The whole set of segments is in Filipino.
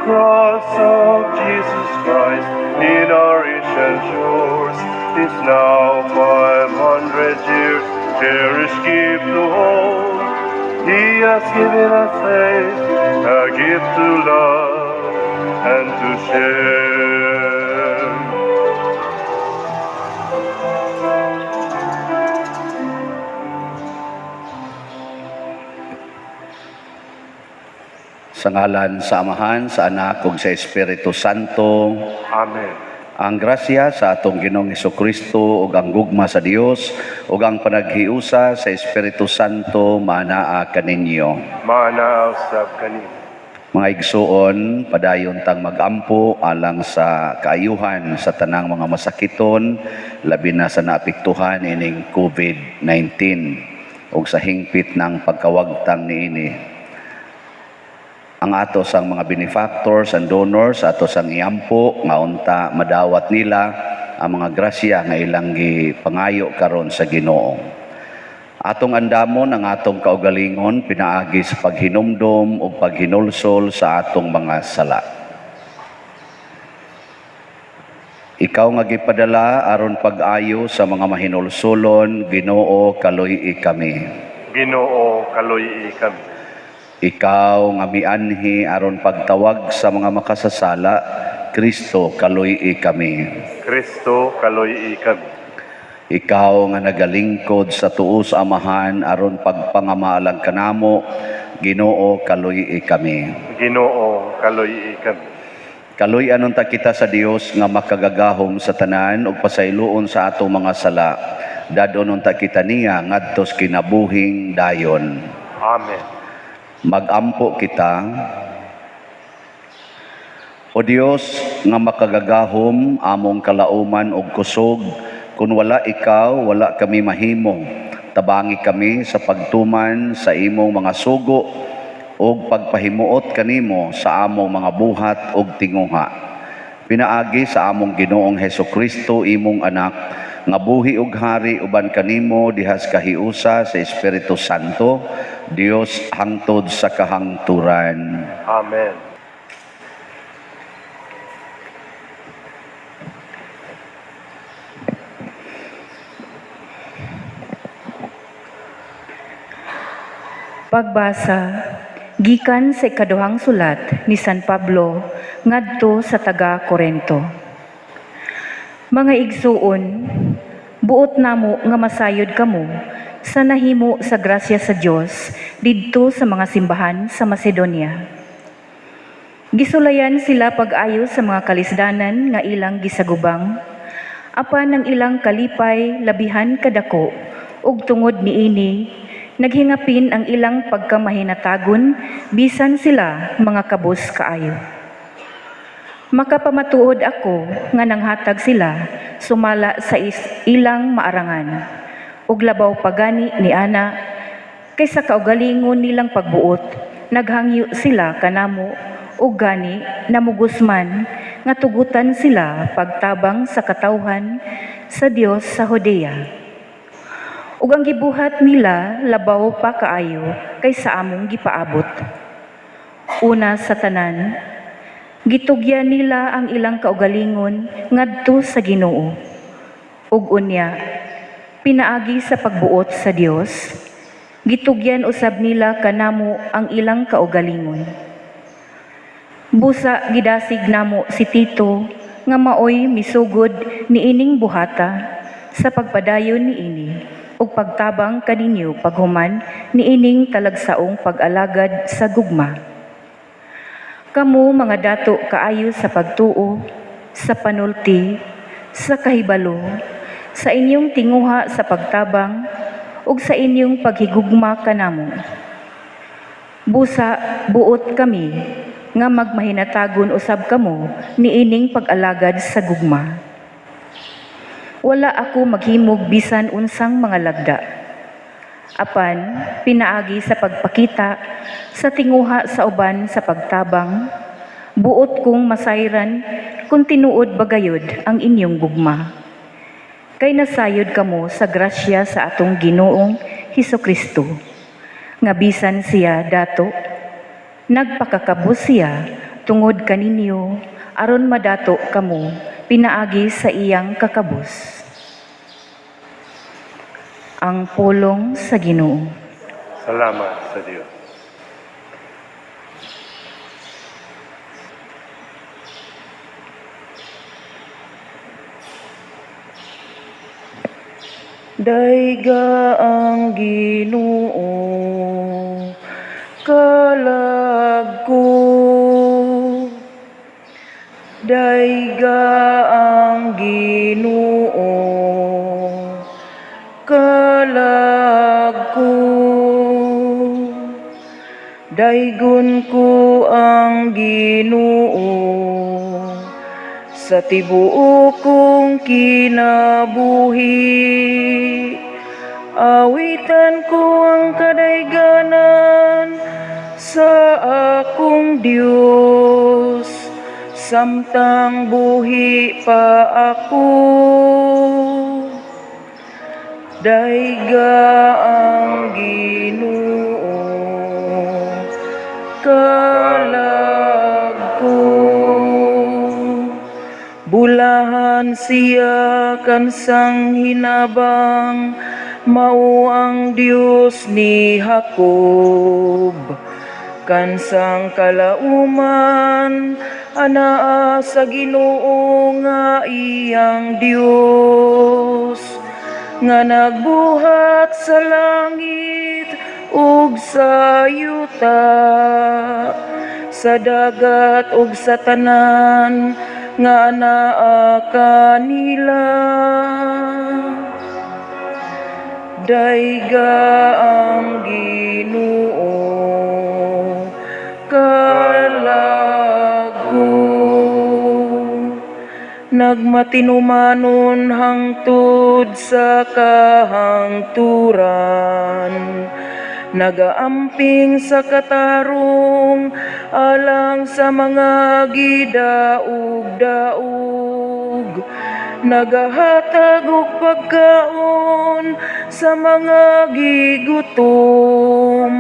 cross of Jesus Christ in our ancient shores is now 500 years, cherished gift to hold. He has given us faith, a gift to love and to share. Sa ngalan sa Amahan, sa Anak, ug sa Espiritu Santo. Amen. Ang grasya sa atong Ginoong Hesukristo ug ang gugma sa Dios ug ang panaghiusa sa Espiritu Santo manaa kaninyo. Manaaw sab kanimo. Mga igsuon, padayon tang magampo alang sa kaayuhan sa tanang mga masakiton, labi na sa naapektuhan ining COVID-19 ug sa hingpit ng pagkawagtang niini. Ang atos ang mga benefactors and donors, atos ang iampo, nga unta madawat nila ang mga grasya nga ilang gipangayo karon sa Ginoo. Atong andamon ang atong kaugalingon pinaagi sa paghinumdom o paghinulsol sa atong mga sala. Ikaw nga gipadala aron pag-ayo sa mga mahinulsolon, Ginoo kaluy-i kami. Ginoo kaluy-i kami. Ikaw nga mianhi aron pagtawag sa mga makasasala, Kristo kaluy-i kami. Kristo kaluy-i kami. Ikaw nga nagalingkod sa tuos Amahan aron pagpangamalang kanamo, Ginoo kaluy-i kami. Ginoo kaluy-i kami. Kaluy-anon ta kita sa Dios nga makagagahom sa tanan ug pasayloon sa atong mga sala. Dadonon ta kita niya ngadtos kinabuhing dayon. Amen. Magampo kita. O Dios nga makagagahom among kalauman ug kusog, kun wala ikaw wala kami mahimo. Tabangi kami sa pagtuman sa imong mga sugo ug pagpahimuot kanimo sa among mga buhat ug tinguha. Pinaagi sa among Ginoong Hesukristo imong anak nga buhi ug hari uban kanimo dihas kahiusa sa Espiritu Santo, Dios hangtod sa kahangturan. Amen. Pagbasa gikan sa ikaduhang sulat ni San Pablo ngadto sa taga Corinto. Mga igsuon, buot namo nga masayod kamo sa nahimo sa grasya sa Dios didto sa mga simbahan sa Macedonia. Gisulayan sila pag-ayo sa mga kalisdanan nga ilang gisagubang, apan ang ilang kalipay labihan kadako ug tungod niini naghingapin ang ilang pagkamahinatagon bisan sila mga kabus kaayo. Makapamatuod ako nga nanghatag sila sumala sa ilang maarangan ug labaw pagani ni ana kaysa kaugalingon nilang pagbuot naghangyo sila kanamo ug gani namugusman nga tugutan sila pagtabang sa katawhan sa Dios sa Judea. Ug ang gibuhat nila labaw pa kaayo kaysa among gipaabot. Una sa tanan, gitugyan nila ang ilang kaugalingon ngadto sa Ginoo. Ug unya, pinaagi sa pagbuot sa Dios, gitugyan usab nila kanamo ang ilang kaugalingon. Busa gidasig namo si Tito nga maoy misugod niining buhata sa pagpadayon niini ug pagtabang kaninyo paghuman niining talagsaong pag-alagad sa gugma. Kamu mga dato kaayo sa pagtuo, sa panulti, sa kahibalo, sa inyong tinguha sa pagtabang, ug sa inyong paghigugma kanamo. Busa buot kami nga magmahinatagon usab kamo niining pag-alagad sa gugma. Wala ako maghimog bisan unsang mga lagda. Apan, pinaagi sa pagpakita, sa tinguha sa uban sa pagtabang, buot kong masayran kung tinuod bagayod ang inyong gugma. Kay nasayod kamo sa grasya sa atong Ginoong Hesukristo, nga bisan siya dato, nagpakakabus siya tungod kaninyo aron madato kamo pinaagi sa iyang kakabus. Ang pulong sa Ginoo. Salamat sa Diyos. Daiga ang Ginoo, kalag ko. Daiga ang Ginoo, kalag ko. Daigon ko ang Ginoo, sa tibuok kong kinabuhi. Awitan ko ang kadayganan sa akong Dios, samtang buhi pa ako. Daiga ang Ginoo, kalag ko. Bulahan siya kansang hinabang, mao ang Dios ni Jacob. Kansang kalauman, anaa sa Ginoo nga iyang Dios, nga nagbuhat sa langit ug sa yuta, sa dagat ug sa tanan nga anaa kanila. Daiga ang Ginoo, kalag ko. Nagmatinumanon hangtod sa kahangturan, nagaamping sa katarong alang sa mga gidaog-daog, nagahatag og pagkaon sa mga gigutom.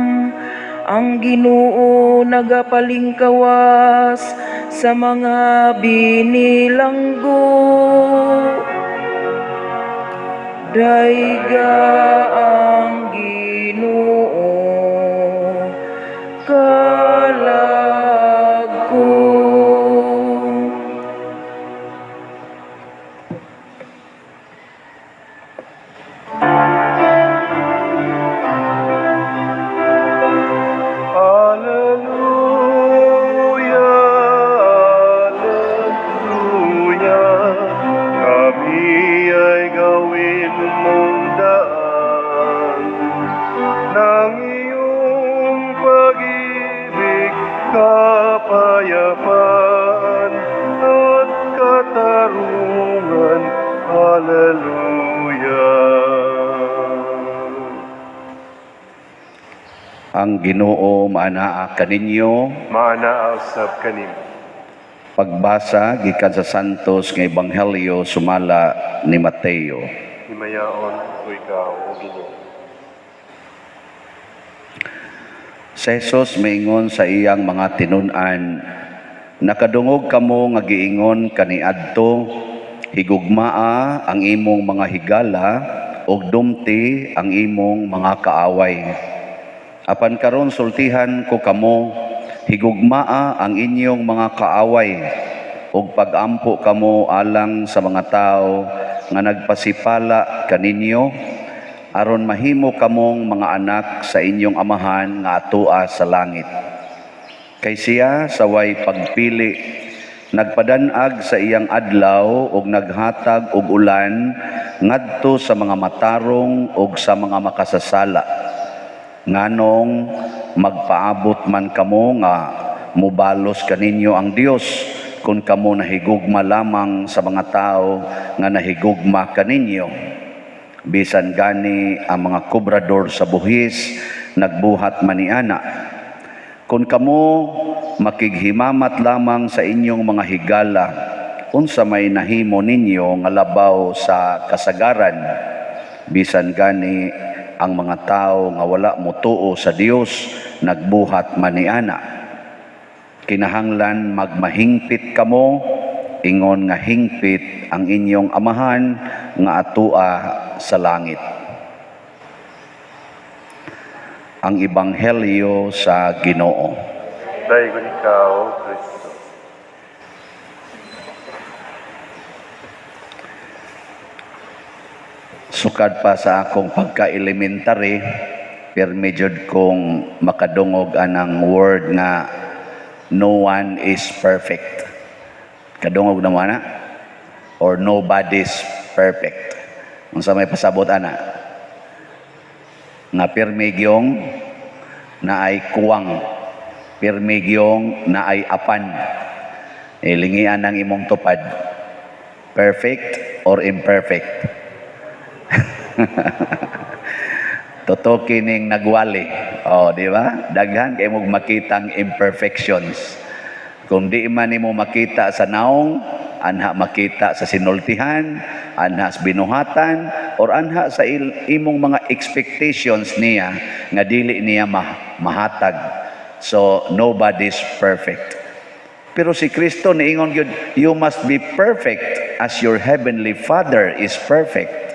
Ang Ginoo nagapalingkawas sa mga binilanggo. Daiga ang Ginoo, kalag ko. Kapayapaan at katarungan. Hallelujah. Ang Ginoo maanaa kaninyo. Maanaa usab kanim. Pagbasa gikan sa Santos nga Ebanghelyo sumala ni Mateo. Himayaon ko ikaw, O Ginoo. Si Jesus maingon sa iyang mga tinun-an, nakadungog kamo nga giingon kaniadto, higugmaa ang imong mga higala ug dumti ang imong mga kaaway. Apan karon sultihan ko kamo, higugmaa ang inyong mga kaaway ug pagampo kamo alang sa mga tawo nga nagpasipala kaninyo, aron mahimo kamong mga anak sa inyong amahan nga atua sa langit. Kay siya sa way pagpili, nagpadanag sa iyang adlaw ug naghatag og ulan ngadto sa mga matarong ug sa mga makasasala. Nganong magpaabot man kamo nga mubalos kaninyo ang Dios kung kamo nahigugma lamang sa mga tao nga nahigugma kaninyo. Bisan gani ang mga kobrador sa buhis nagbuhat maniana. Kung kamo makighimamat lamang sa inyong mga higala, unsa may nahimo ninyo nga labaw sa kasagaran. Bisan gani ang mga tao nga wala motuo sa Dios nagbuhat maniana. kinahanglan magmahingpit kamo, ingon nga hingpit ang inyong amahan nga atua sa langit. Ang Ebanghelyo sa Ginoo. Daigon ikaw, Kristo. Sukad pa sa akong pagka-elementary, pero medyo kong makadungog anang word nga no one is perfect. Kadungog na mana? Or nobody's perfect. Kung sa may pasabot ana, nga pirmigyong na ay kuwang, pirmigyong na ay apan. Ilingian ang imong tupad, perfect or imperfect. Totoo kining nagwali. Oh, di ba? Daghan kay mo makitang imperfections. Kung di man nimo makita sa naong, anha makita sa sinultihan, anha sa binuhatan, or anha sa imong mga expectations niya nga dili niya mahatag. So nobody's perfect. Pero si Kristo niingon gyud, you must be perfect as your heavenly Father is perfect.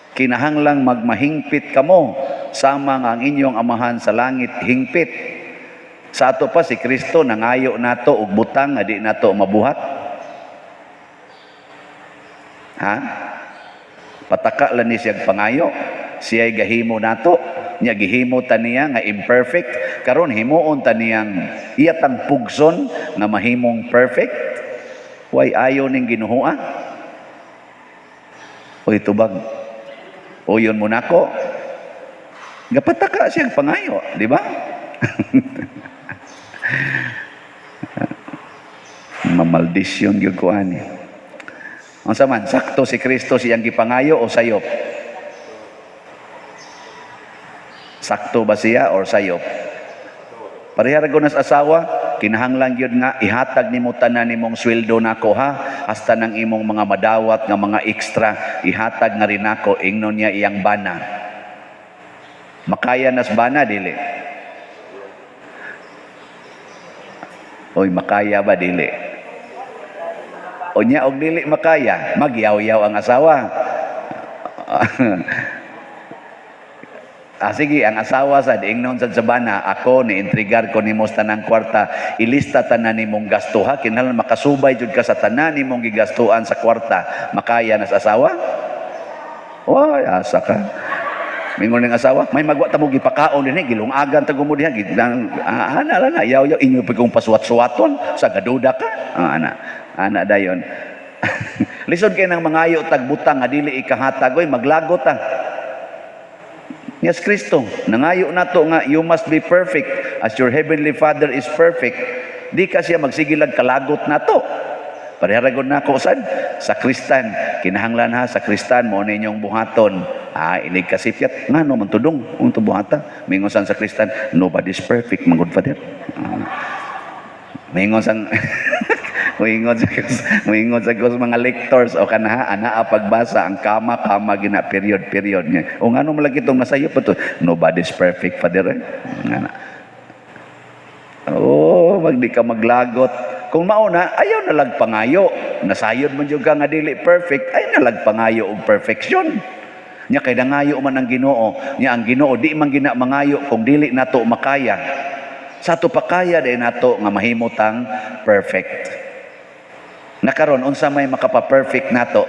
Kinahanglang magmahingpit kamo sama nga ang inyong amahan sa langit hingpit. Sa ato pa si Kristo nangayo nato og butang nga di nato mabuhat. Ha? Pataka lang ni siya pangayo. Siya'y gahimo nato. Nya gihimo ta niya nga imperfect. Karon himuon ta niyang iyatang pugson nga mahimong perfect. Way ayo ning Ginoo. Oy tubag. Uyon mo nako. Gapataka siya pangayo, di ba? Mamaldisyon gyud ko ani. Unsa man sakto si Kristo siyang gipangayo o sayop? Sakto ba siya or sayop? Pareha ra gunas asawa, kinahanglan gyud nga ihatag nimo tanan nimong sweldo nako ha, hasta nang imong mga madawat nga mga extra ihatag nga rin nako, ingnon niya iyang bana. Makaya nas bana dili? Oy, makaya ba dili? O niya og dili makaya, magyaw-yaw ang asawa. Sige, ang asawa sa ingnon sa bana, ako ni intrigar ko nimo sa tanang kwarta, ilista tanan nimong gasto ha, kinahanglan makasubay jud ka sa tanan nimong gigastuan sa kwarta. Makaya na sa asawa? Oy, asa ka. Mingon ng asawa, may magwa ta mo gipakaon dinhi, gilungagan ta gumud diha, ana na yaw-yaw inyo pagkong pasuwat-suwaton sa gaduda ka. Ana dayon. Lisod kay nang mangayo tagbutang nga dili ikahatag, oy maglagot ta. Yes, Kristo, nangayo nato nga you must be perfect as your heavenly Father is perfect. Di ka siya magsigilag kalagot nato. Pareharagon na ako sa Kristan. Kinahanglan ha sa Kristan mo ninyong buhaton. Inig kasipyat. Nga no, mantudong. Unto buhata. Mingon sa Kristan, nobody's perfect, my good Father. Mingon sang... Moingon sa mga lectors o kanaha ana pagbasa ang kama gina period niya. O ngano malagi itong nasayo pa to? Nobody's perfect, Father. Ngana. Wag di ka maglagot. Kung mauna, ayaw nalagpangayo. Nasayod man jud ka nga dili perfect, ay nalagpangayo og perfection. Nya kay nangayo man ang Ginoo. Nya ang Ginoo di man gina mangayo kung dili nato makaya. Sa ato pa kaya din nato nga mahimutang perfect. Nakaron unsa may makapa-perfect nato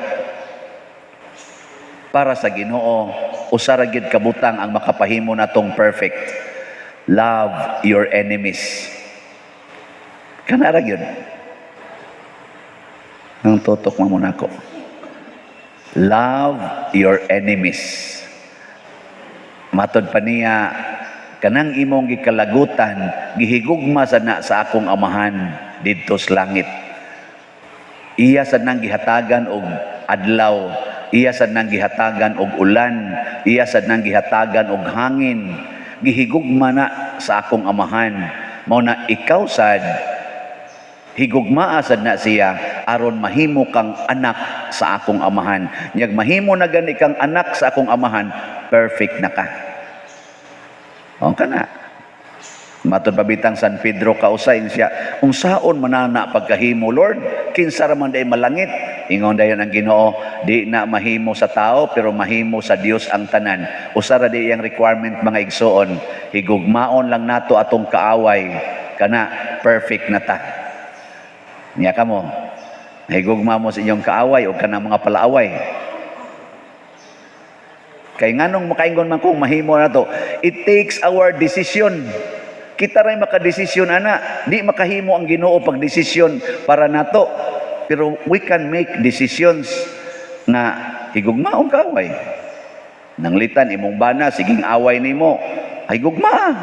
para sa Ginoo, usa ra gyud kabutang ang makapahimo natong perfect. Love your enemies. Kana ra gyud. Ang totok mo nako. Love your enemies. Matod pa niya, kanang imong gikalagutan, gihigugma sana sa akong amahan didto sa langit. Iya sad nang gihatagan og adlaw, iya sad nang gihatagan og ulan, iya sad nang gihatagan og hangin. Gihigugma na sa akong amahan. Mao na ikaw sad higugmaa sad na siya aron mahimo kang anak sa akong amahan. Nyag mahimo na gani kang anak sa akong amahan, perfect na ka. O kana. Matod pabitang San Pedro kausayin siya, unsaon manana pagkahimo Lord, kinsa ra man day malangit. Ingon dayon ang Ginoo, di na mahimo sa tao pero mahimo sa Dios ang tanan. Usa ra di yang requirement mga igsoon, higugmaon lang nato atong kaaway kana perfect na ta. Niya kamo, higugma mo sa inyong kaaway o kana mga palaaway. Kay nganong makaingon man kung mahimo na to, it takes our decision. Kita ray makadesisyon ana, di makahimo ang Ginoo pag desisyon para nato. Pero we can make decisions na higugmaong kaaway. Nanglitan imong bana, siging away nimo, higugma.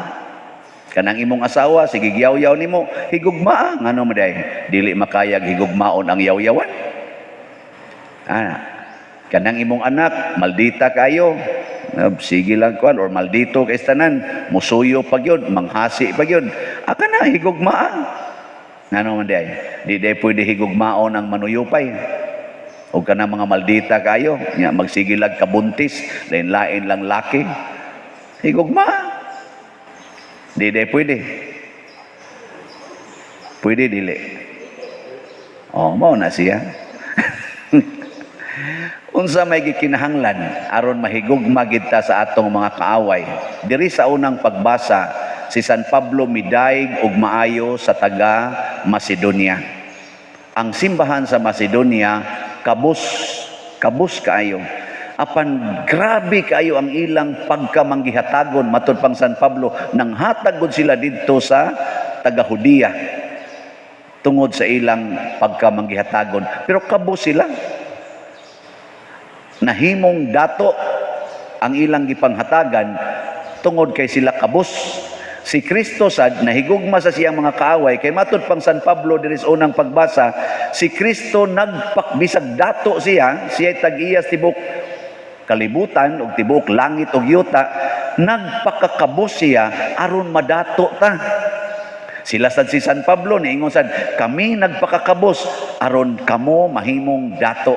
Kanang imong asawa, sige yaw-yaw nimo, higugma. Ngano mo day? Dili makayag higugmaon ang yaw-yawan. Kanang imong anak, maldita kayo. Sige lang kuan or maldito kay tanan, musuyo pag yun, manghasi pag yun. Aka na higugmaa. Ngano man day? Di day pwede higugmaon ang manuyupay. O kana mga maldita kayo, nya magsigilag kabuntis, lain-lain lang laki. Higugmaa. Di day pwede. Pwede dili. Mao na siya. Unsa may gikinahanglan aron mahigugma kita sa atong mga kaaway. Diri sa unang pagbasa, si San Pablo midaig og maayo sa taga Macedonia. Ang simbahan sa Macedonia kabus kaayo. Apan grabe kaayo ang ilang pagkamanggihatagon matud pang San Pablo, nang hatag gud sila didto sa taga Judea tungod sa ilang pagkamanggihatagon. Pero kabus sila. Nahimong dato ang ilang gipanghatagan tungod kay sila kabus. Si Kristo sad nahigugma sa siyang mga kaaway kay matud pang San Pablo diri sa unang pagbasa, si Kristo nagpakbisag dato siya tag-iyas tibok kalibutan ug tibok langit ug yuta, nagpakakabus siya aron madato ta. Sila sad si San Pablo niingon sad, kami nagpakakabus aron kamo mahimong dato.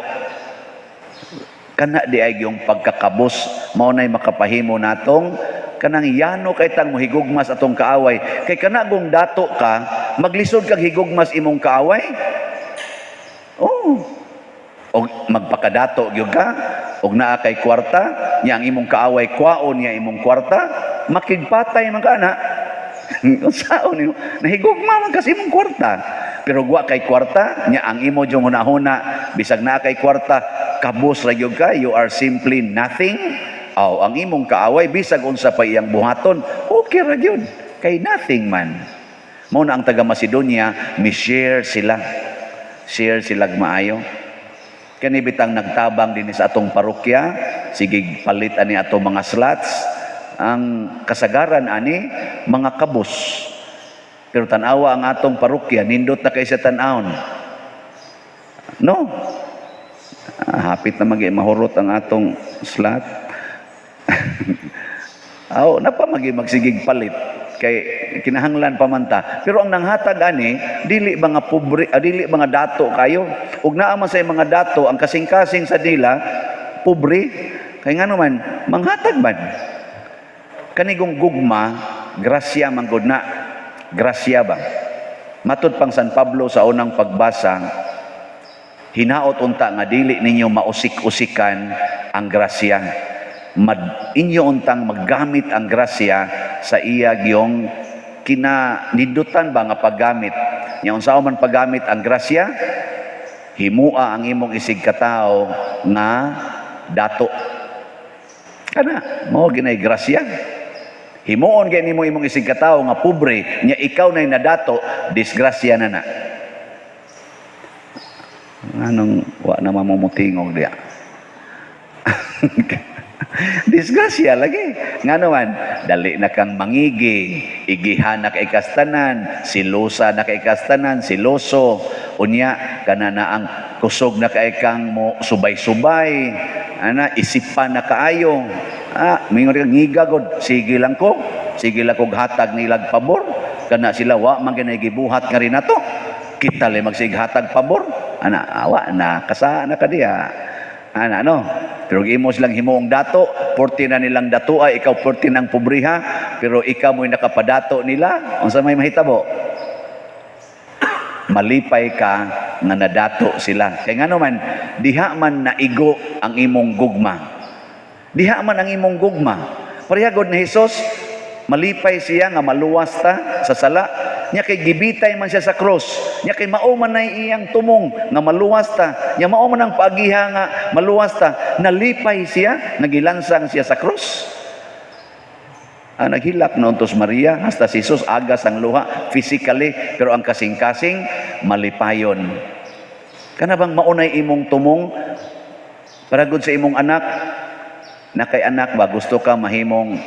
Kana di ay yung pagkakabos mao nay makapahimo natong kanang yano kay tang mohigugmas atong kaaway. Kay kana gong dato ka, maglisod kag higugmas imong kaaway. O magpakadato gyud ka og naa kay kwarta, nya ang imong kaaway kwaon niya imong kwarta, makigpatay man kana. Unsaon niyo? Nahigugma man kasi imong kwarta. Pero guwa kay kwarta, nya ang imo jung hunahuna, bisag naa kay kwarta, kabus ra gyud ka, you are simply nothing. Ang imong kaaway bisag unsa pa iyang buhaton, okay ra gyud, kay nothing man. Mao na ang taga Macedonia, mi-share sila. Share sila maayo. Kani bitang nagtabang din sa atong parokya, sige palit ani ato mga slots. Ang kasagaran ani mga kabus. Pero tanawa ang atong parokya, nindot na kay sa tanawon. No? Hapit na mahurot ang atong slot. Napa magsigig palit kay kinahanglan pamanta. Pero ang nanghatag ani dili mga pobre, dili mga dato kayo. Ug naa man sa mga dato ang kasing-kasing sa dila pobre. Kay ngano man manghatag man. Kanigong gugma, grasya man gud na. Grasya ba? Matud pang San Pablo sa unang pagbasa, hinaot unta nga dili ninyo mausik-usikan ang grasya. Inyo untang maggamit ang grasya sa iya giyong kinanidutan ba nga paggamit. Nya unsa man paggamit ang grasya? Himua ang imong isig katao nga dato. Kana mao ginay grasya. Himuon kay nimo imong isig katao nga pobre, nya ikaw nay nadato, disgrasya na. Anong wa na mamumutingog diya. Disgrasya lagi. Ngano man, dali na kang mangigi, igihan na kay kastanan, silosa na kay kastanan, siloso, unya kana na ang kusog na kay kang mo subay-subay, isipan na kaayo. Mingon ka ngiga god, sige lang ko hatag nilag pabor, kana sila wa man ganay gibuhat nga rin nato. Kita le magsighatag pabor, awa na kasa na kadiya. Ana no. Pero imo silang himuong dato, 40 na nilang datua, ikaw 40 ng pobriha, pero ikaw mo'y nakapadato nila. Unsa may mahitabo? Malipay ka nga nadato sila. Kaya nga naman, diha man naigo ang imong gugma. Diha man ang imong gugma. Parehagod na Hesus, malipay siya nga maluwas ta sa sala. Nya kay gibitay man siya sa cross. Nya kay mao man nay iyang tumong nga maluwas ta. Nya mao man ang paagiha nga maluwas ta. Nalipay siya, nagilansang siya sa cross. Naghilak noon tos Maria, hasta si Jesus agas ang luha physically, pero ang kasing-kasing malipayon. Kana bang maunay imong tumong para gud sa imong anak? Na kay anak ba gusto ka mahimong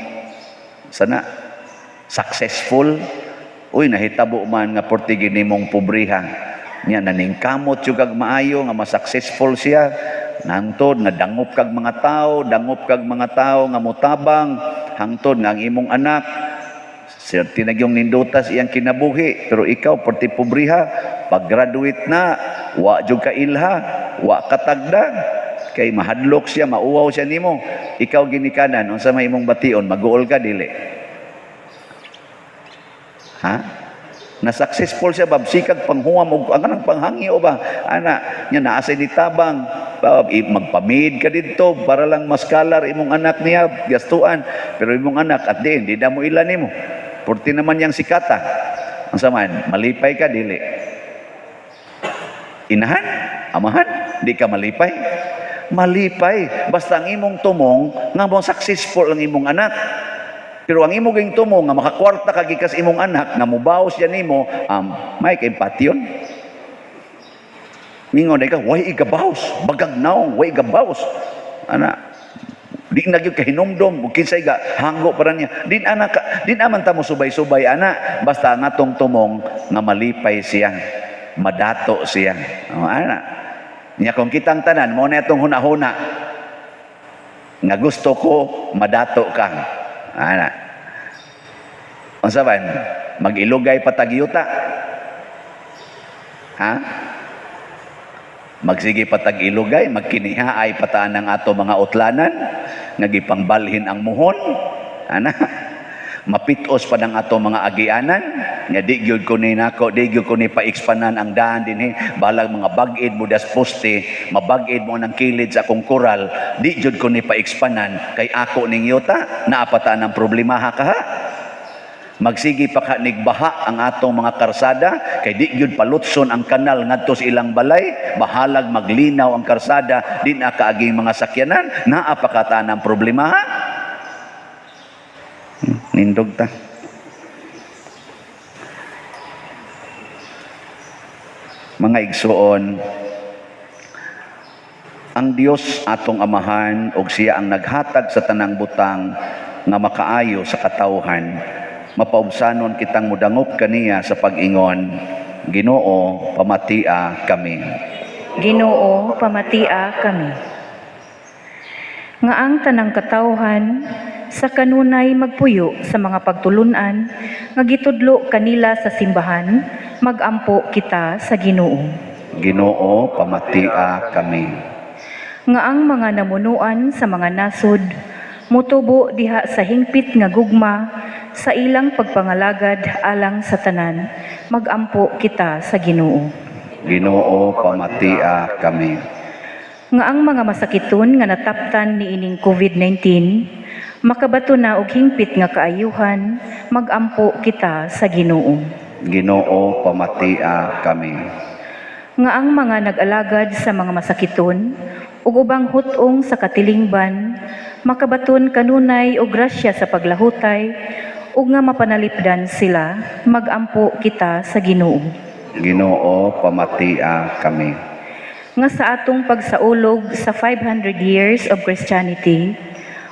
sana successful? Uy, nahitabo man nga portigi nimong pobriha. Nya naningkamot jud kag maayo nga ma-successful siya. Nangtod nga dangop kag mga tao nga mutabang hangtod nga ang imong anak certain nagyong nindutas iyang kinabuhi, pero ikaw porti pobriha, pag-graduate na wa jud ka ilha, wa katagdag kay mahadlok siya, mauwaw siya nimo. Ikaw ginikanan unsa may imong bation, mag-uol ka dili? Ha? Na successful siya ba sikag panghuam og ang panghangi o ba ana nya naa say ditabang magpamid ka didto para lang maskalar imong anak niya gastuan, pero imong anak at di da mo ilan nimo porti naman yang sikata ang saman malipay ka dili? Inahan amahan di ka malipay basta ang imong tumong nga mo successful ang imong anak. Pero ang imo ging tumo nga makakwarta ka gikas imong anak nga mubaos yan nimo, may kay patyon. Mingon ka, way igabaos, bagag naong, way igabaos. Ana, di na gyud kahinumdom, ug kinsay ga hanggo para niya. Din aman ta mo subay-subay ana, basta ang atong tumong nga malipay siya, madato siya. Ana. Nya kung kitang tanan mo na itong hunahuna nga gusto ko madato ka. Ana. Unsa man? Mag-ilugay patagyuta. Ha? Magsige patag-ilugay, magkinihaay pataan ng ato mga utlanan, nga gipangbalhin ang muhon. Ana. Mapitos pa ng ato mga agianan, nga di gyud ko ni nako, di gyud ko ni pa-expanan ang daan dinhi, balag mga bag-id mo das poste, mabag-id mo ng kilid sa akong koral, di gyud ko ni pa-expanan kay ako ning yuta, naapata ng problema ha ka ha. Magsigi pa ka nigbaha ang atong mga karsada, kay di gyud palutson ang kanal ngadto sa ilang balay, bahalag maglinaw ang karsada, di na kaaging mga sakyanan, naapakata ng problema ha. Nindog ta. Mga igsuon, ang Dios atong amahan ug siya ang naghatag sa tanang butang nga makaayo sa katawhan. Mapaubsanon kitang mudangop kaniya sa pag-ingon, Ginoo, pamatia kami. Ginoo, pamatia kami. Nga ang tanang katawhan sa kanunay magpuyo sa mga pagtulunan nga gitudlo kanila sa simbahan, magampo kita sa Ginoo. Ginoo, pamatia kami. Nga ang mga namunuan sa mga nasod mutubo diha sa hingpit nga gugma sa ilang pagpangalagad alang sa tanan, magampo kita sa Ginoo. Ginoo, pamatia kami. Nga ang mga masakiton nga nataptan niining COVID-19 makabato na og hingpit nga kaayuhan, magampo kita sa Ginoo. Ginoo, pamatia kami. Nga ang mga nag-alagad sa mga masakiton ug ubang hutong sa katilingban makabaton kanunay og grasya sa paglahutay ug nga mapanalipdan sila, magampo kita sa Ginoo. Ginoo, pamatia kami. Nga sa atong pagsaulog sa 500 years of Christianity,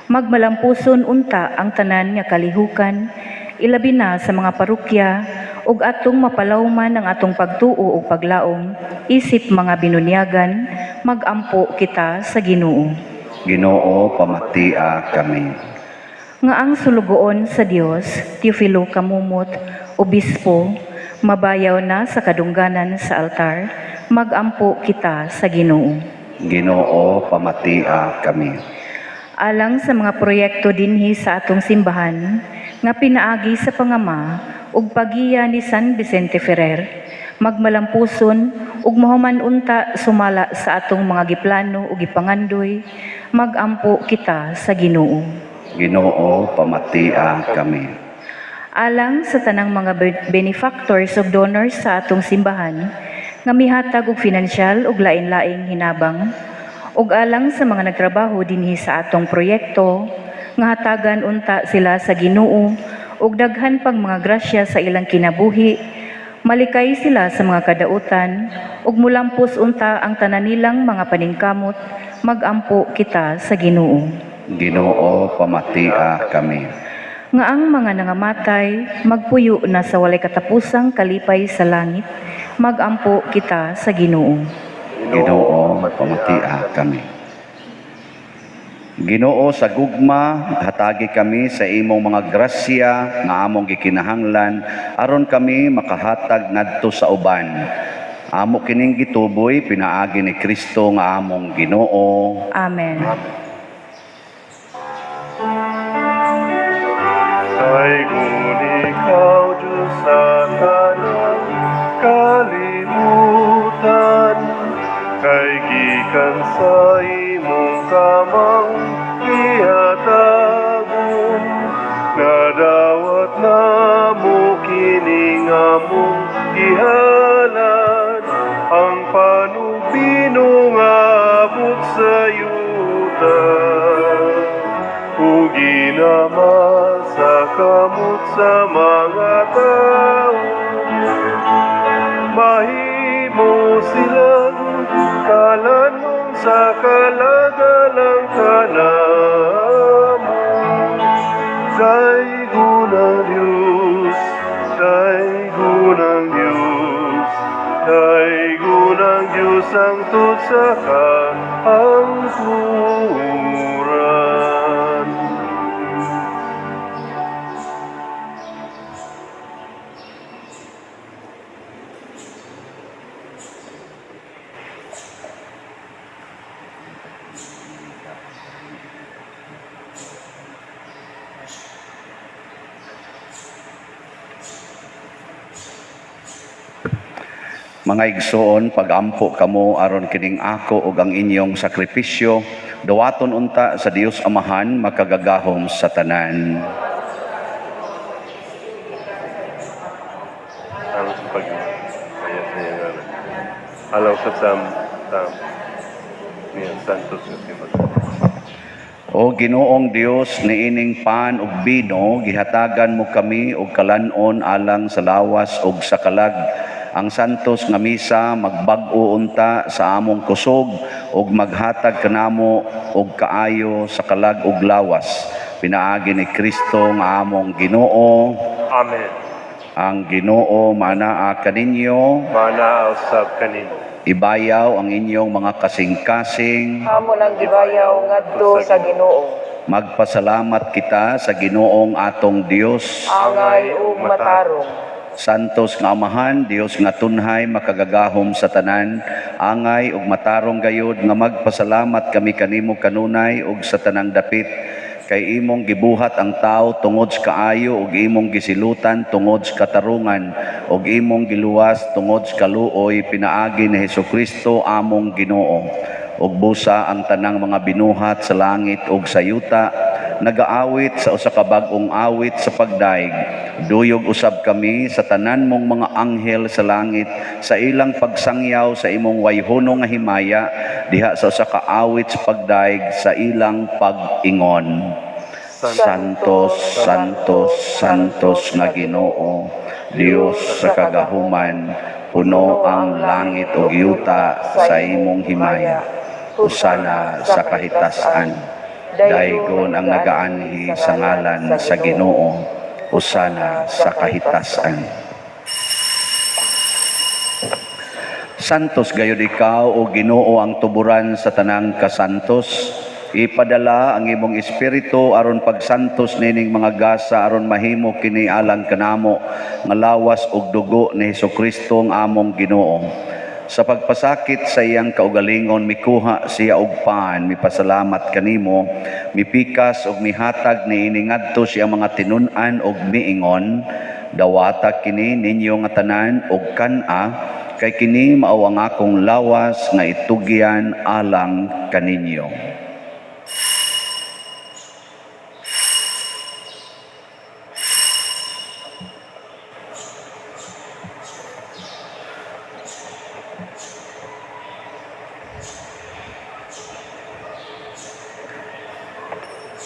magmalampuson unta ang tanan nga kalihukan, ilabi na sa mga parokya, ug atong mapalawman ang atong pagtuo ug paglaom, isip mga binunyagan, magampo kita sa Ginoo. Ginoo, pamatia kami. Nga ang sulugoon sa Dios, Teofilo Kamumot, Obispo, mabayaw na sa kadungganan sa altar, magampo kita sa Ginoo. Ginoo, pamatia kami. Alang sa mga proyekto dinhi sa atong simbahan nga pinaagi sa pangama ug pagiya ni San Vicente Ferrer, magmalampuson ug mahuman unta sumala sa atong mga giplano ug gipangandoy, magampo kita sa Ginoo. Ginoo, pamatia kami. Alang sa tanang mga benefactors ug donors sa atong simbahan nga mihatag og pinansyal ug lain-laing hinabang, ug alang sa mga nagtrabaho dinhi sa atong proyekto nga hatagan unta sila sa Ginoo ug daghan pang mga grasya sa ilang kinabuhi, malikay sila sa mga kadautan ug mulampos unta ang tanan nilang mga paningkamot, magampo kita sa Ginoo. Ginoo, pamatia kami. Nga ang mga nangamatay magpuyo na sa walay katapusang kalipay sa langit, magampo kita sa Ginoo. Ginoo, pamatia kami. Ginoo, sa gugma hatagi kami sa imong mga grasya nga among gikinahanglan aron kami makahatag ngadto sa uban. Amo kining gituboy pinaagi ni Kristo nga among Ginoo. Amen. Saigon ikaw, Diyos sa tanang kalimutan, kay gikan sa imong kamang ihatagon, nadawat na mo kining among ihalan, ang panubino nga abot sa yuta, ug ginamasa kamot sa mga tao, mahimo silang kalanon sa kalagalang kanamo. Daigunang Diyos, Daigunang Diyos, Daigunang Diyos ang tut sa kahangturan. Mga igsoon, pagampo kamo aron kining ako ug ang inyong sakripisyo, dawaton unta sa Dios Amahan makagagahom sa tanan. Ang pag ayat niya nga alaw sa tam niya santos nga simbahan. O Ginoong Dios, niining pan ug bino, gihatagan mo kami og kalanon alang sa lawas ug sa kalag. Ang santos nga misa magbag-o unta sa among kusog ug maghatag kanamo og kaayo sa kalag ug lawas. Pinaagi ni Kristo nga among Ginoo. Amen. Ang Ginoo manaa kaninyo, Mana usab kanin. ibayaw ang inyong mga kasing-kasing. Amo lang gibayaw ngadto sa Ginoo. Magpasalamat kita sa Ginoong atong Dios. Angay ug matarong. Santos nga Amahan, Dios nga tunhay makagagahom sa tanan, angay ug matarong gayud nga magpasalamat kami kanimo kanunay ug sa tanang dapit. Kay imong gibuhat ang tao tungod sa kaayo ug imong gisilutan tungod sa katarungan ug imong giluwas tungod sa kaluoy, pinaagi ni Hesukristo among Ginoo. Ug busa ang tanang mga binuhat sa langit ug sa yuta, nagaawit sa usa ka bag-ong awit sa pagdaig. Duyog usab kami sa tanan mong mga anghel sa langit sa ilang pagsangyaw sa imong wayhunong nga himaya diha sa usa ka awit sa pagdaig sa ilang pag-ingon. Santos, Santos, Santos nga Ginoo, Dios sa kagahuman, puno ang langit ug yuta sa imong himaya. Husana sa kahitasan. Daigon ang nagaanhi sa ngalan sa Ginoo. Husana sa kahitasan. Santos gayud ikaw o Ginoo ang tuburan sa tanang kasantos. Ipadala ang imong espiritu aron pagsantos nining mga gasa aron mahimo kini alang kanamo nga lawas ug dugo ni Hesukristo ang among Ginoo. Sa pagpasakit sa iyang kaugalingon, mikuha siya og paan, mipasalamat kanimo, mipikas og mihatag niini ngadto siya mga tinun-an og miingon, dawata kini ninyo nga tanan og kan-a, kay kini mao ang akong lawas nga itugyan alang kaninyo.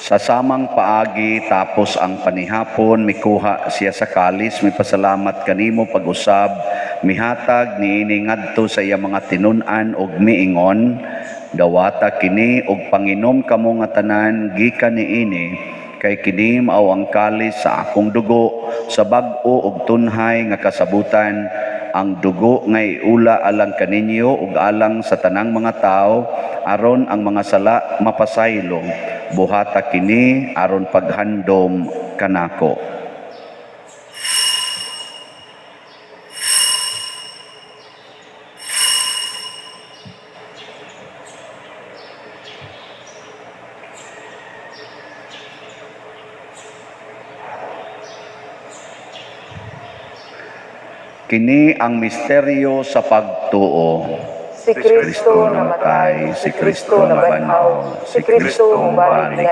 Sa samang paagi tapos ang panihapon, mikuha siya sa kalis, mipasalamat kanimo pag-usab, mihatag niini ngadto sa iya mga tinun-an og miingon, dawata kini og panginom kamo nga tanan gikan niini, kay kini mao ang kalis sa akong dugo, sa bag-o og tunhay nga kasabutan, ang dugo nga iula alang kaninyo ug alang sa tanang mga tao, aron ang mga sala mapasaylo. Buhata kini aron paghandom kanako. Kini ang misteryo sa pagtuo. Si Kristo namatay, si Kristo nabanhaw, si Kristo balik.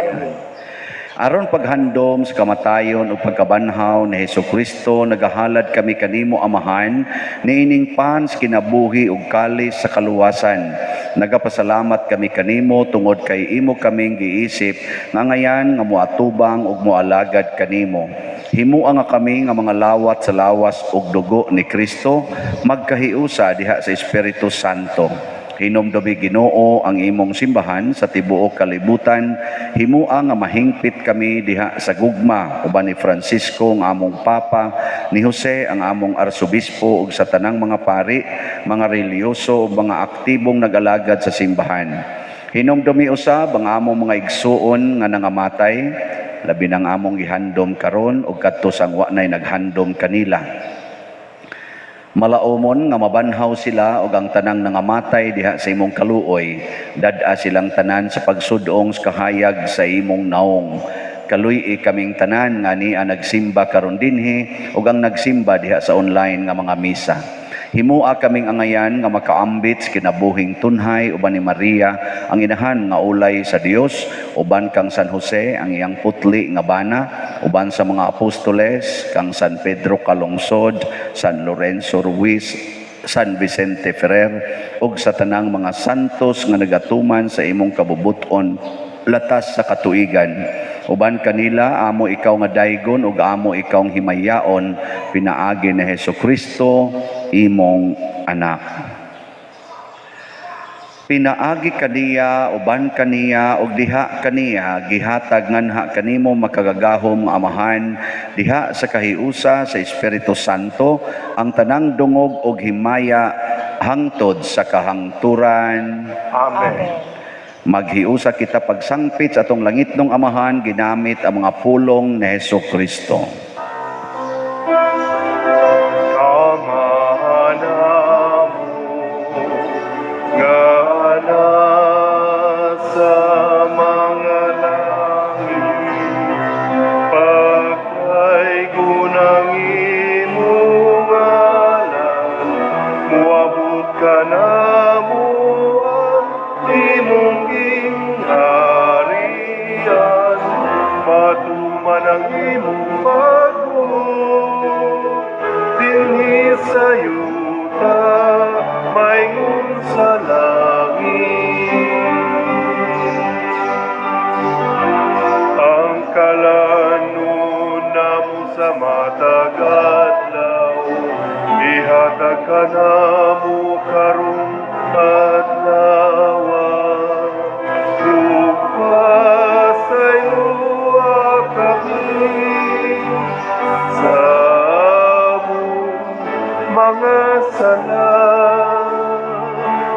Aron paghandom sa kamatayon ug pagkabanhaw ni Hesukristo, nagahalad kami kanimo Amahan, niining pan sa kinabuhi ug kalis sa kaluwasan. Nagapasalamat kami kanimo tungod kay imo kaming giisip nga ngayan nga moatubang ug moalagad kanimo. Himuang nga kami nga mga lawat sa lawas ug dugo ni Kristo, magkahiusa diha sa Espiritu Santo. Hinumdumi Ginoo ang imong simbahan sa tibuok kalibutan, himua nga mahingpit kami diha sa gugma uban ni Francisco nga among papa, ni Jose ang among arsobispo ug sa tanang mga pari, mga reliyoso ug mga aktibong nag-alagad sa simbahan. Hinumdumi usab ang among mga igsuon nga nangamatay, labi nang among gihandom karon ug kadto sang wa nay naghandom kanila. Malaumon nga mabanhaw sila og ang tanang nangamatay diha sa imong kaluoy, dad-a silang tanan sa pagsudong sa kahayag sa imong naong. Kaluy kaming tanan nga niya nagsimba karon dinhi ug ang nagsimba diha sa online nga mga misa. Himua kaming angayan nga makaambit sa kinabuhing tunhay uban ni Maria ang inahan nga ulay sa Dios, uban kang San Jose ang iyang putli nga bana, uban sa mga apostoles kang San Pedro Calungsod, San Lorenzo Ruiz, San Vicente Ferrer ug sa tanang mga santos nga nagatuman sa imong kabubuton latas sa katuigan. Uban kanila amo ikaw nga daygon ug amo ikaw ang himayaon, pinaagi ni Hesukristo imong anak. Pinaagi kaniya uban kaniya ug diha kaniya gihatag nganha kanimo makagagahom Amahan diha sa kahiusa sa Espiritu Santo ang tanang dungog ug himaya hangtod sa kahangturan. Amen. Maghiusa kita pagsangpit sa atong langitnong Amahan ginamit ang mga pulong ni Hesukristo. Kanamo karong adlaw upasayo kami sa among mga sala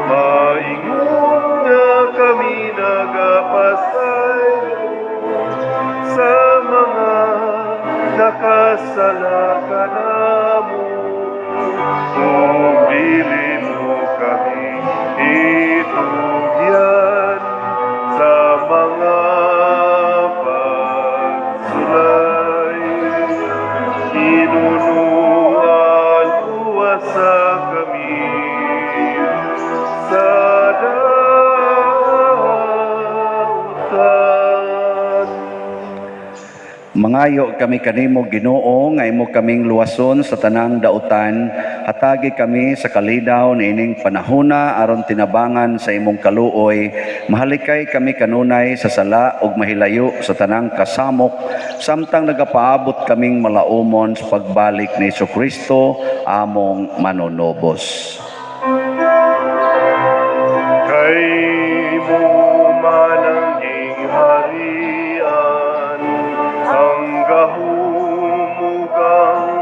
maingon nga kami nagapasayo sa mga nakasala kanamo. Bili mo ka Nagpadayo kami kanimo Ginoo nga imo kaming luwason sa tanang dautan. Hatagi kami sa kalinaw niining panahona aron tinabangan sa imong kaluoy. Mahalikay kami kanunay sa sala ug mahilayo sa tanang kasamok samtang nagapaabot kaming malaumon sa pagbalik ni Jesucristo among manunobos. Kay mo man ang harian, ang gahumugang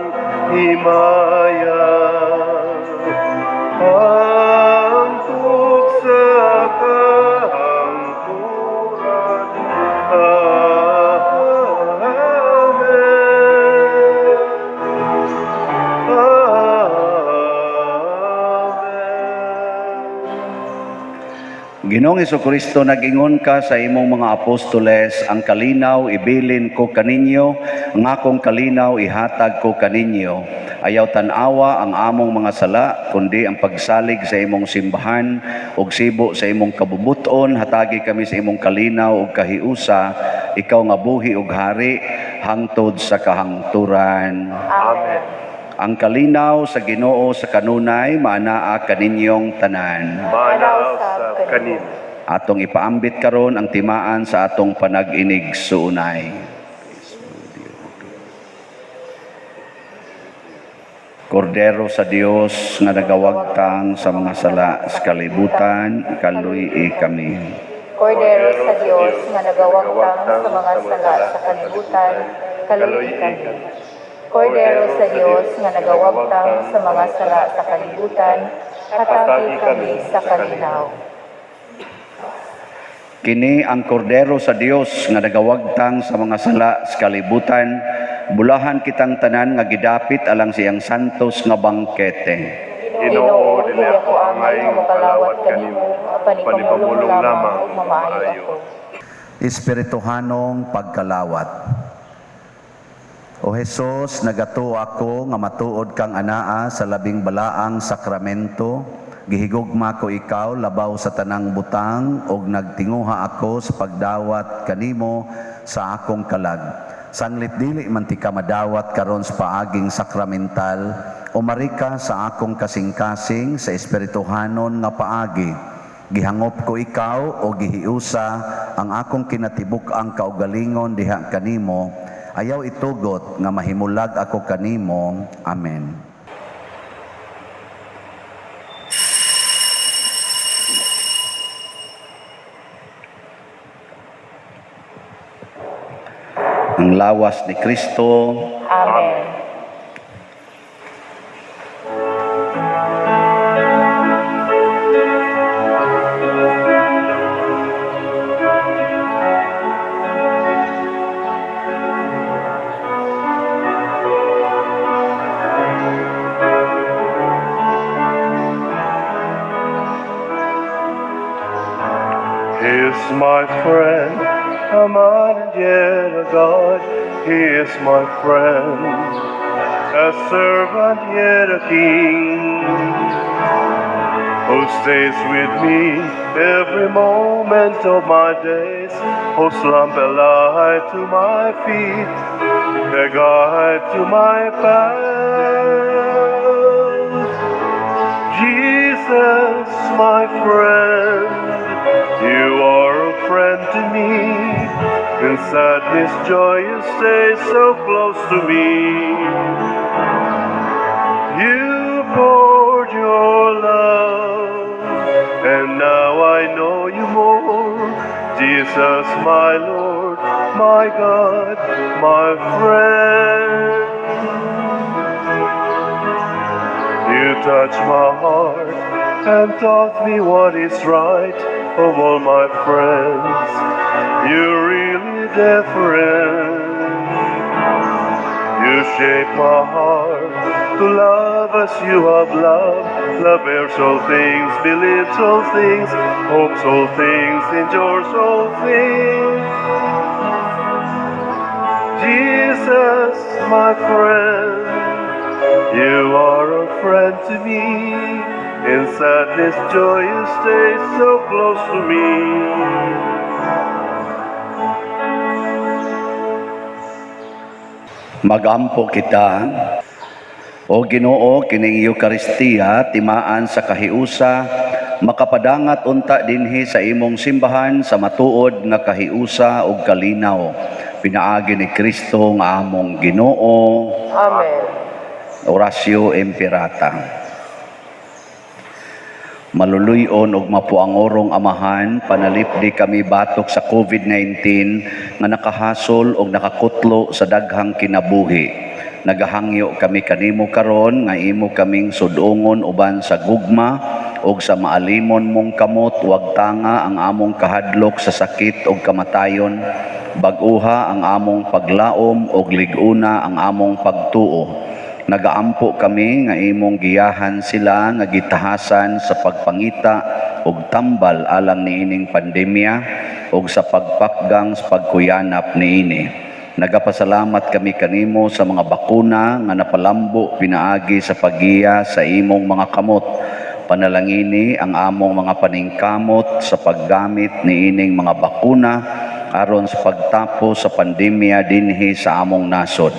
himaya, hangtod sa kahangturan. Ginoong Jesucristo, nag-ingon ka sa imong mga apostoles, ang kalinaw ibilin ko kaninyo, ang akong kalinaw ihatag ko kaninyo. Ayaw tanawa ang among mga sala, kundi ang pagsalig sa imong simbahan, ug sibo sa imong kabubuton, hatagi kami sa imong kalinaw ug kahiusa, ikaw nga buhi ug hari, hangtod sa kahangturan. Amen. Ang kalinaw sa Ginoo sa kanunay, maanaa kaninyong tanan. Manaw sa kanin. Atong ipaambit karon ang timaan sa atong panag-inig suunay. Kordero sa Dios nga nagawagtang sa mga sala sa kalibutan, kaluy kami. Kordero sa Diyos nga nagawagtang sa mga sala sa kalibutan, kaluy kami. Kordero sa Diyos nga nagawagtang sa mga sala sa kalibutan, hatagi kami sa kalinaw. Kini ang kordero sa Dios nga nagawagtang sa mga sala sa kalibutan, bulahan kitang tanan nga gidapit alang siyang santos nga bangkete. Ginoo, dili ako angay nga makalawat kanimo, panipamulong lamang ug mamaayo ako. Espirituhanong pagkalawat. O Jesus, nagato ako nga matuod kang anaa sa labing balaang sakramento. Gihigugma ko ikaw labaw sa tanang butang ug nagtinguha ako sa pagdawat kanimo sa akong kalag. Sanglit dili man ti ka madawat karon sa paaging sakramental, umari ka sa akong kasing-kasing sa espirituhanon nga paagi. Gihangop ko ikaw o gihiusa ang akong kinatibuk ang kaugalingon diha kanimo. Ayaw itugot nga mahimulag ako kanimo. Amen. Ang lawas ni Kristo. Amen. He is my friend, a man and yet a God. He is my friend, a servant yet a king, who stays with me every moment of my days, whose lamp a light to my feet, a guide to my path. Jesus, my friend, you are a friend to me. In sadness, joy, you stay so close to me. You poured your love, and now I know you more. Jesus, my Lord, my God, my friend. You touched my heart and taught me what is right. Of all my friends, you're really different. You shape my heart to love as you have loved. Love bears all things, believes all things, hopes all things, endures all things. Jesus, my friend, you are a friend to me. In sadness, joy, you stay so close to me. Magampo kita, o Ginoo, kining Eucharistia timaan sa kahiusa, makapadangat unta dinhi sa imong simbahan sa matuod nga kahiusa ug kalinaw. Pinaagi ni Kristo nga among Ginoo. Amen. Oratio Imperata. Maluluyon ug mapuangorong Amahan, panalipdi kami batok sa COVID-19 nga nakahasol ug nakakutlo sa daghang kinabuhi. Nagahangyo kami kanimo karon nga imo kaming sudungon uban sa gugma ug sa maalimon mong kamot, wag tanga ang among kahadlok sa sakit ug kamatayon. Bag-uha ang among paglaom ug lig-una ang among pagtuo. Nagaampo kami nga imong giyahan sila nga gitahasan sa pagpangita ug tambal alang niining pandemya ug sa pagpakgang sa pagkuyanap niini. Nagapasalamat kami kanimo sa mga bakuna nga napalambo pinaagi sa paggiya sa imong mga kamot. Panalangini ang among mga paningkamot sa paggamit niining mga bakuna aron sa pagtapos sa pandemya dinhi sa among nasod.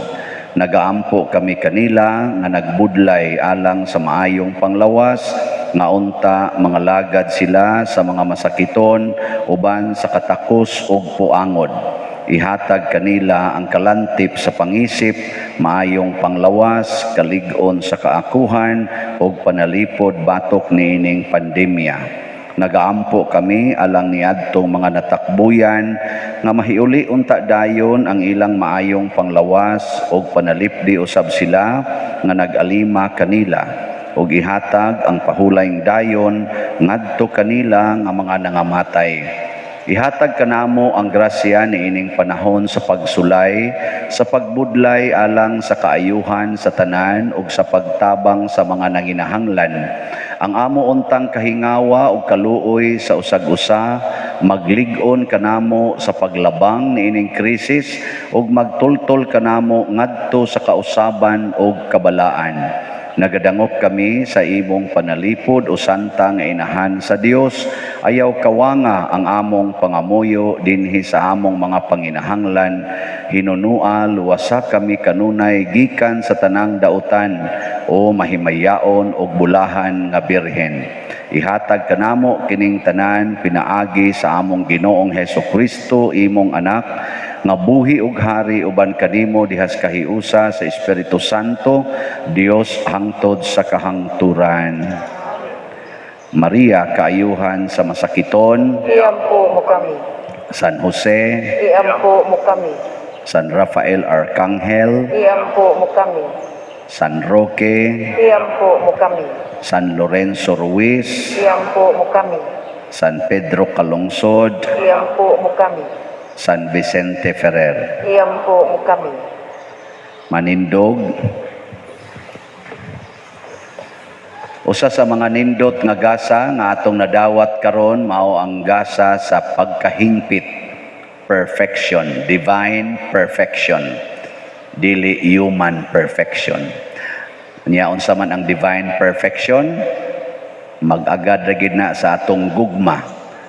Nagaampo kami kanila nga nagbudlay alang sa maayong panglawas nga unta mga lagad sila sa mga masakiton uban sa katakos ug puangod. Ihatag kanila ang kalantip sa pangisip, maayong panglawas, kalig-on sa kaakuhan ug panalipod batok niining pandemya. Nagaampo kami alang niadtong mga natakbuyan nga mahiuli unta dayon ang ilang maayong panglawas ug panalipdi usab sila nga nag-alima kanila ug ihatag ang pahulayng dayon ngadto kanila nga mga nangamatay. Ihatag kanamo ang grasya niining panahon sa pagsulay, sa pagbudlay alang sa kaayuhan sa tanan ug sa pagtabang sa mga nanginahanglan. Ang amo untang kahingawa ug kaluoy sa usag-usa, maglig-on kanamo sa paglabang niining krisis ug magtultol kanamo ngadto sa kausaban ug kabalaan. Nagadangop kami sa imong panalipod o santa nga inahan sa Dios, ayaw kawanga ang among pangamuyo dinhi sa among mga panginahanglan. Hinunua luwasa kami kanunay gikan sa tanang dautan o mahimayaon og bulahan nga birhen. Ihatag kanamo kining tanan pinaagi sa among Ginoong Hesukristo imong anak nga buhi ug hari uban kanimo dihas kahiusa sa Espiritu Santo, Dios hangtod sa kahangturan. Maria, kaayuhan sa masakiton. Iampo mo kami. San Jose, Iampo mo kami. San Rafael Arcangel, Iampo mo kami. San Roque, Iampo mo kami. San Lorenzo Ruiz, Iampo mo kami. San Pedro Calungsod, Iampo mo kami. San Vicente Ferrer. Iampo mo kami. Manindog. Usa sa mga nindot nga gasa nga atong nadawat karon mao ang gasa sa pagkahingpit, perfection, divine perfection, dili human perfection. Nya unsa man ang divine perfection? Mag-agad ra gid na sa atong gugma,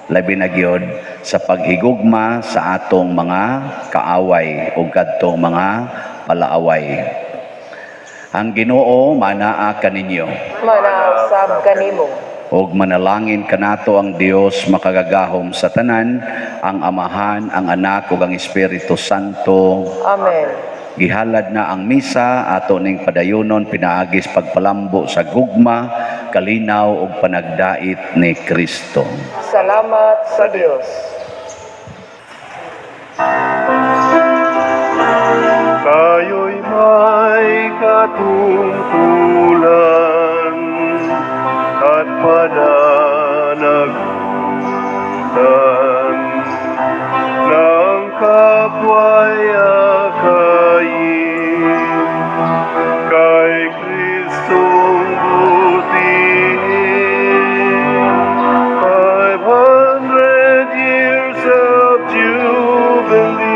labi na gyud sa paghigugma sa atong mga kaaway ug kadtong mga palaaway. Ang Ginoo manaa kaninyo. Manasab kanimo. Og manalangin kanato ang Dios makagagahom sa tanan, ang Amahan, ang Anak ug ang Espiritu Santo. Amen. Gihalad na ang misa ato ning padayonon pinaagis pagpalambo sa gugma, kalinaw ug panagdait ni Kristo. Salamat sa Dios. Kayo'y may katungkulan at pananagutan ng kapwa'y akayin kay Kristong butihin. 500 years of jubilee